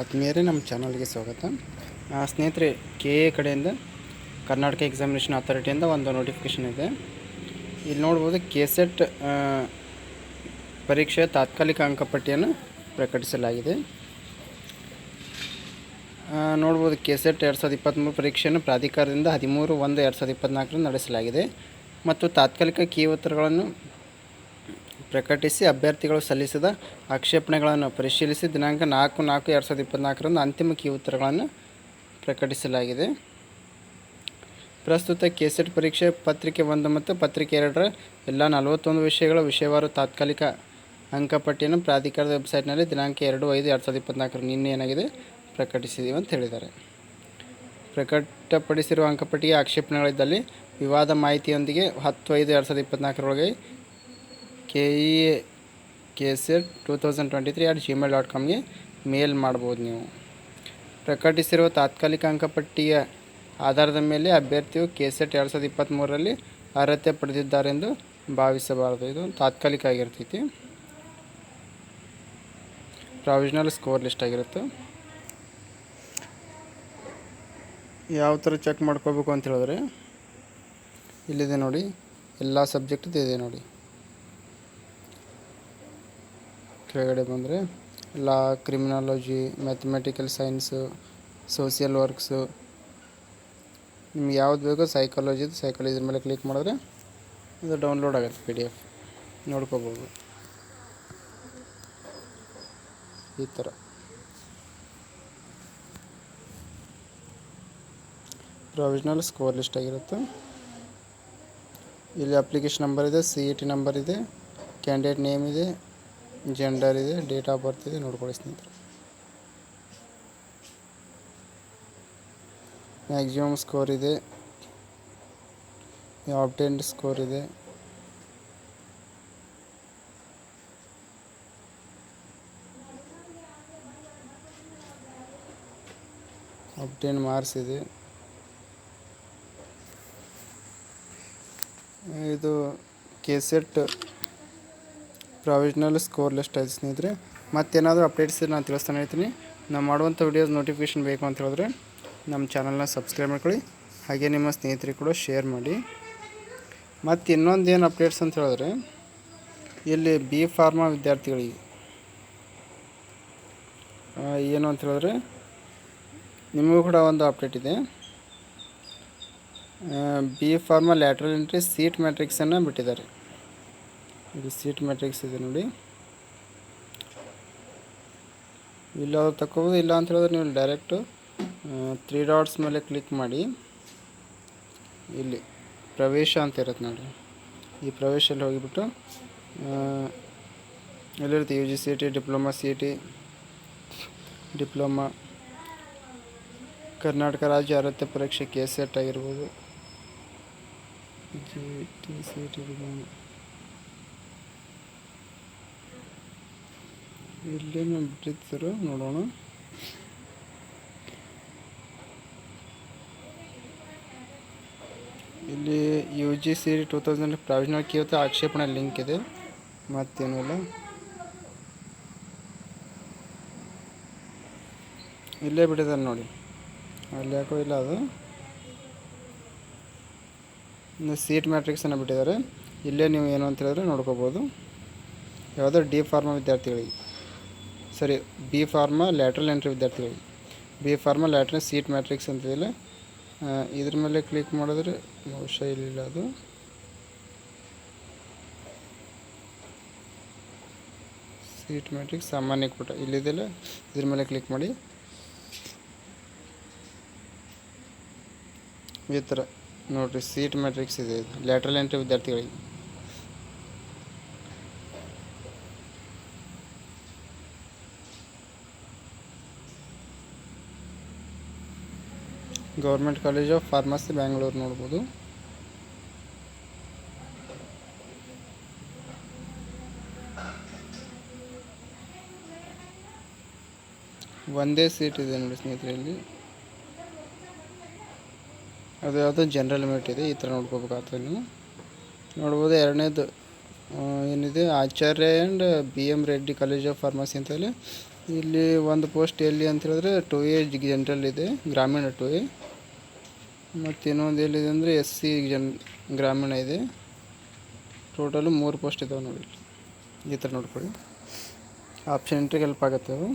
ಆತ್ಮೀಯರೇ, ನಮ್ಮ ಚಾನಲ್ಗೆ ಸ್ವಾಗತ. ಸ್ನೇಹಿತರೆ, KA ಕಡೆಯಿಂದ ಕರ್ನಾಟಕ ಎಕ್ಸಾಮಿನೇಷನ್ ಅಥಾರಿಟಿಯಿಂದ ಒಂದು ನೋಟಿಫಿಕೇಷನ್ ಇದೆ. ಇಲ್ಲಿ ನೋಡ್ಬೋದು, KCET ಪರೀಕ್ಷೆಯ ತಾತ್ಕಾಲಿಕ ಅಂಕಪಟ್ಟಿಯನ್ನು ಪ್ರಕಟಿಸಲಾಗಿದೆ. ನೋಡ್ಬೋದು, KCET 2023 ಪರೀಕ್ಷೆಯನ್ನು ಪ್ರಾಧಿಕಾರದಿಂದ 13/1/2024 ನಡೆಸಲಾಗಿದೆ ಮತ್ತು ತಾತ್ಕಾಲಿಕ ಕೀ ಉತ್ತರಗಳನ್ನು ಪ್ರಕಟಿಸಿ ಅಭ್ಯರ್ಥಿಗಳು ಸಲ್ಲಿಸಿದ ಆಕ್ಷೇಪಣೆಗಳನ್ನು ಪರಿಶೀಲಿಸಿ ದಿನಾಂಕ 4/4/2024 ಅಂತಿಮ ಕೀ ಉತ್ತರಗಳನ್ನು ಪ್ರಕಟಿಸಲಾಗಿದೆ. ಪ್ರಸ್ತುತ KCET ಪರೀಕ್ಷೆ ಪತ್ರಿಕೆ 1 ಮತ್ತು ಪತ್ರಿಕೆ 2ರ ಎಲ್ಲ 41 ವಿಷಯಗಳ ವಿಷಯವಾರು ತಾತ್ಕಾಲಿಕ ಅಂಕಪಟ್ಟಿಯನ್ನು ಪ್ರಾಧಿಕಾರದ ವೆಬ್ಸೈಟ್ನಲ್ಲಿ ದಿನಾಂಕ 2/5/2024 ನಿನ್ನೆ ಏನಾಗಿದೆ ಪ್ರಕಟಿಸಿದ್ದೀವಿ ಅಂತ ಹೇಳಿದ್ದಾರೆ. ಪ್ರಕಟಪಡಿಸಿರುವ ಅಂಕಪಟ್ಟಿಗೆ ಆಕ್ಷೇಪಣೆಗಳಿದ್ದಲ್ಲಿ ವಿವಾದ ಮಾಹಿತಿಯೊಂದಿಗೆ 10/5/2024 KCET2023@gmail.comಗೆ ಮೇಲ್ ಮಾಡ್ಬೋದು. ನೀವು ಪ್ರಕಟಿಸಿರುವ ತಾತ್ಕಾಲಿಕ ಅಂಕಪಟ್ಟಿಯ ಆಧಾರದ ಮೇಲೆ ಅಭ್ಯರ್ಥಿಯು KCET 2023ರಲ್ಲಿ ಅರ್ಹತೆ ಪಡೆದಿದ್ದಾರೆಂದು ಭಾವಿಸಬಾರದು. ಇದು ತಾತ್ಕಾಲಿಕ ಆಗಿರ್ತೈತಿ, ಪ್ರಾವಿಷನಲ್ ಸ್ಕೋರ್ ಲಿಸ್ಟ್ ಆಗಿರುತ್ತೆ. ಯಾವ ಥರ ಚೆಕ್ ಮಾಡ್ಕೋಬೇಕು ಅಂತ ಹೇಳಿದ್ರೆ, ಇಲ್ಲಿದೆ ನೋಡಿ, ಎಲ್ಲ ಸಬ್ಜೆಕ್ಟ್ದು ಇದೆ ನೋಡಿ. ಕೆಳಗಡೆ ಬಂದರೆ law, criminology, mathematical science, social works, ನಿಮ್ಗೆ ಯಾವ್ದು ಬೇಕೋ ಸೈಕಾಲಜಿ ಮೇಲೆ ಕ್ಲಿಕ್ ಮಾಡಿದ್ರೆ ಇದು ಡೌನ್ಲೋಡ್ ಆಗುತ್ತೆ, PDF ನೋಡ್ಕೋಬೋದು. ಈ ಥರ ಪ್ರಾವಿಷನಲ್ ಸ್ಕೋರ್ ಲಿಸ್ಟ್ ಆಗಿರುತ್ತೆ. ಇಲ್ಲಿ ಅಪ್ಲಿಕೇಶನ್ ನಂಬರ್ ಇದೆ, CET ನಂಬರ್ ಇದೆ, ಕ್ಯಾಂಡಿಡೇಟ್ ನೇಮ್ ಇದೆ, ಜೆಂಡರ್ ಇದೆ, ಡೇಟ್ ಆಫ್ ಬರ್ತ್ ಇದೆ. ನೋಡ್ಕೊಳ್ಳಿ ಸ್ನೇಹಿತರೆ. ಮ್ಯಾಕ್ಸಿಮಮ್ ಸ್ಕೋರ್ ಇದೆ, ಆಬ್ಟೈನ್ಡ್ ಸ್ಕೋರ್ ಇದೆ, ಆಬ್ಟೈನ್ ಮಾರ್ಕ್ಸ್ ಇದೆ. ಇದು KCET ಪ್ರಾವಿಷನಲ್ ಸ್ಕೋರ್ ಲಿಸ್ಟ್ ಆಯ್ತು ಸ್ನೇಹಿತರೆ. ಮತ್ತೇನಾದರೂ ಅಪ್ಡೇಟ್ಸ್ ನಾನು ತಿಳಿಸ್ತಾನೆ ಇರ್ತೀನಿ. ನಾವು ಮಾಡುವಂಥ ವಿಡಿಯೋಸ್ ನೋಟಿಫಿಕೇಷನ್ ಬೇಕು ಅಂತ ಹೇಳಿದ್ರೆ ನಮ್ಮ ಚಾನಲ್ನ ಸಬ್ಸ್ಕ್ರೈಬ್ ಮಾಡ್ಕೊಳ್ಳಿ, ಹಾಗೆ ನಿಮ್ಮ ಸ್ನೇಹಿತರಿಗೆ ಕೂಡ ಶೇರ್ ಮಾಡಿ. ಮತ್ತು ಇನ್ನೊಂದು ಏನು ಅಪ್ಡೇಟ್ಸ್ ಅಂತ ಹೇಳಿದ್ರೆ, ಇಲ್ಲಿ B.Pharma ವಿದ್ಯಾರ್ಥಿಗಳಿಗೆ ಏನು ಅಂತ ಹೇಳಿದ್ರೆ, ನಿಮಗೂ ಕೂಡ ಒಂದು ಅಪ್ಡೇಟ್ ಇದೆ. B.Pharma ಲ್ಯಾಟ್ರಲ್ ಎಂಟ್ರಿ ಸೀಟ್ ಮ್ಯಾಟ್ರಿಕ್ಸನ್ನು ಬಿಟ್ಟಿದ್ದಾರೆ. ಇದು ಸೀಟ್ ಮ್ಯಾಟ್ರಿಕ್ಸ್ ಇದೆ ನೋಡಿ. ಇಲ್ಲಾದ್ರೂ ತಗೋಬೋದು, ಇಲ್ಲ ಅಂತ ಹೇಳಿದ್ರೆ ನೀವು ಡೈರೆಕ್ಟು 3 ಡಾಟ್ಸ್ ಮೇಲೆ ಕ್ಲಿಕ್ ಮಾಡಿ, ಇಲ್ಲಿ ಪ್ರವೇಶ ಅಂತ ಇರುತ್ತೆ ನೋಡಿ. ಈ ಪ್ರವೇಶಲ್ಲಿ ಹೋಗಿಬಿಟ್ಟು ಎಲ್ಲಿರುತ್ತೆ UG CET, diploma CET, diploma, Karnataka ರಾಜ್ಯ ಅರ್ಹತೆ ಪರೀಕ್ಷೆ KCET ಆಗಿರ್ಬೋದು, GT CET ಡಿಪ್ಲೊಮಾ, ಇಲ್ಲೇನು ಬಿಟ್ಟಿರ್ತಾರೋ ನೋಡೋಣ. ಇಲ್ಲಿ UG CET 2000 ಪ್ರಾವಿಷನಲ್ ಕೀ ಮತ್ತು ಆಕ್ಷೇಪಣೆ ಲಿಂಕ್ ಇದೆ, ಮತ್ತೇನೂ ಇಲ್ಲ. ಇಲ್ಲೇ ಬಿಟ್ಟಿದ್ದಾರೆ ನೋಡಿ, ಅಲ್ಲಿ ಯಾಕೋ ಇಲ್ಲ. ಅದು ಇನ್ನು ಸೀಟ್ ಮ್ಯಾಟ್ರಿಕ್ಸನ್ನು ಬಿಟ್ಟಿದ್ದಾರೆ. ಇಲ್ಲೇ ನೀವು ಏನು ಅಂತ ಹೇಳಿದ್ರೆ ನೋಡ್ಕೋಬೋದು. ಯಾವುದೋ D.Pharma ವಿದ್ಯಾರ್ಥಿಗಳಿಗೆ, ಸರಿ, B.Pharma ಲ್ಯಾಟ್ರಲ್ ಎಂಟ್ರಿ ವಿದ್ಯಾರ್ಥಿಗಳಿಗೆ B.Pharma ಲ್ಯಾಟ್ರಲ್ ಸೀಟ್ ಮ್ಯಾಟ್ರಿಕ್ಸ್ ಅಂತಿದೆಯಲ್ಲ, ಇದ್ರ ಮೇಲೆ ಕ್ಲಿಕ್ ಮಾಡಿದ್ರೆ ಬಹುಶಃ ಇಲ್ಲಿಲ್ಲ. ಅದು ಸೀಟ್ ಮ್ಯಾಟ್ರಿಕ್ಸ್ ಸಾಮಾನ್ಯ ಕೂಟ ಇಲ್ಲಿದೆಯಲ್ಲ, ಇದ್ರ ಮೇಲೆ ಕ್ಲಿಕ್ ಮಾಡಿ. ಈ ಥರ ನೋಡಿರಿ, ಸೀಟ್ ಮ್ಯಾಟ್ರಿಕ್ಸ್ ಇದೆ, ಇದು ಲ್ಯಾಟ್ರಲ್ ಎಂಟ್ರಿ ವಿದ್ಯಾರ್ಥಿಗಳಿಗೆ. Government college of pharmacy Bangalore ನೋಡ್ಬೋದು. ಒಂದೇ ಸೀಟ್ ಇದೆ ನೋಡಿ ಸ್ನೇಹಿತರೆ. ಇಲ್ಲಿ ಅದು ಯಾವುದೋ ಜನರಲ್ ಮೆರಿಟ್ ಇದೆ. ಈ ಥರ ನೋಡ್ಕೋಬೇಕಾಗ್ತದೆ ನೀವು. ನೋಡ್ಬೋದು, ಎರಡನೇದು ಏನಿದೆ Acharya and B M Reddy college of pharmacy ಅಂತೇಳಿ. ಇಲ್ಲಿ ಒಂದು ಪೋಸ್ಟ್ ಎಲ್ಲಿ ಅಂತ ಹೇಳಿದ್ರೆ 2A ಜನರಲ್ ಇದೆ, ಗ್ರಾಮೀಣ 2A. ಮತ್ತು ಇನ್ನೊಂದು ಎಲ್ಲಿದೆ ಅಂದರೆ SC ಗ್ರಾಮೀಣ ಇದೆ. ಟೋಟಲು 3 ಪೋಸ್ಟ್ ಇದ್ದಾವೆ ನೋಡಿ, ಈ ಥರ ನೋಡ್ಕೊಳ್ಳಿ. ಆಪ್ಷನ್ ಎಂಟ್ರಿಗೆ ಹೆಲ್ಪ್ ಆಗುತ್ತೆ ಅದು.